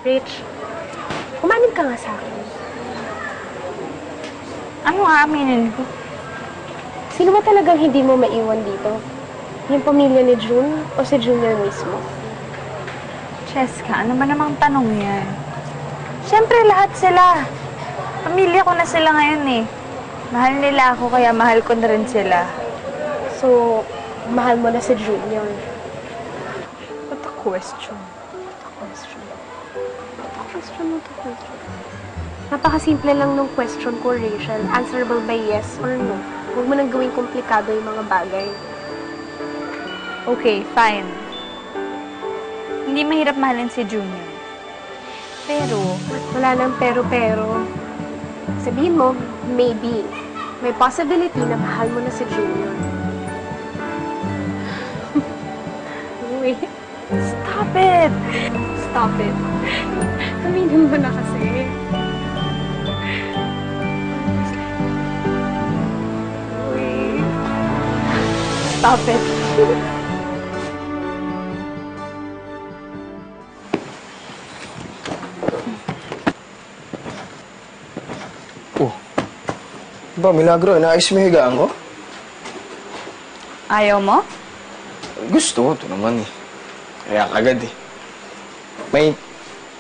Rich, umamin ka nga sa akin. Ano aaminin ko? Sino ba talagang hindi mo maiwan dito? Yung pamilya ni June o si Junior mismo? Cheska, ano ba namang tanong yan? Siyempre, lahat sila. Pamilya ko na sila ngayon eh. Mahal nila ako, kaya mahal ko na rin sila. So, mahal mo na si Junior. What a question. Napakasimple lang nung question ko, Rachel. Answerable by yes or no. Huwag mo nang gawing komplikado yung mga bagay. Okay, fine. Hindi mahirap mahalin si Junior. Pero, Wala nang pero-pero. Sabihin mo, maybe. May possibility na mahal mo na si Junior. Wait. stop it! Stop it. Aminin mo na kasi. Wait. Stop it. Oh. Ba, milagro. Naayos mo yung higaan ko? Ayaw mo? Gusto ko. Ito naman eh. Kaya agad eh. May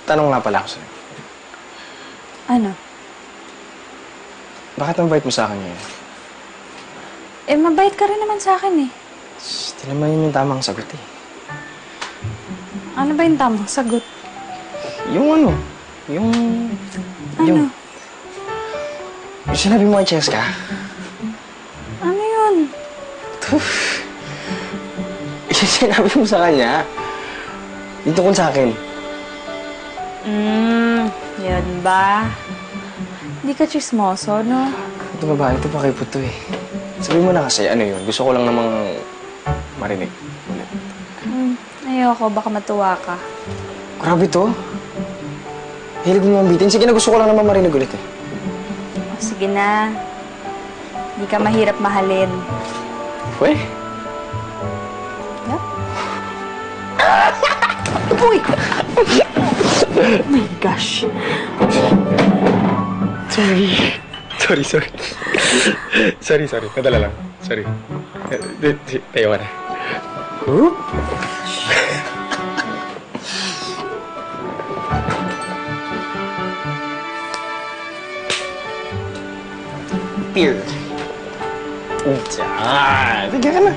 tanong nga pala ako sa'yo. Ano? Bakit ang bait mo sa akin ngayon? Eh, mabait ka rin naman sa akin eh. Hindi naman yun yung tamang sagot eh. Ano ba yung tamang sagot? Yung ano? Yung... Ano? Yung sinabi mo kay Cheska. Ano yun? Yung sinabi mo sa kanya. Yung tungkol sa akin. Yan ba? Hindi ka chismoso, no? Ito babae, ito pakipot to eh. Sabi mo na kasi, ano yun? Gusto ko lang namang marinig ulit. Ayoko, baka matuwa ka. Grabe to. Hilig mo mambitin. Sige na, gusto ko lang naman marinig ulit eh. O, sige na. Hindi ka mahirap mahalin. Uy! Yep. Uy! Oh my gosh. Sorry. Nadala lang. Sorry. Tayo ka na. Whoop! Beer. Diyan. Higa ka na.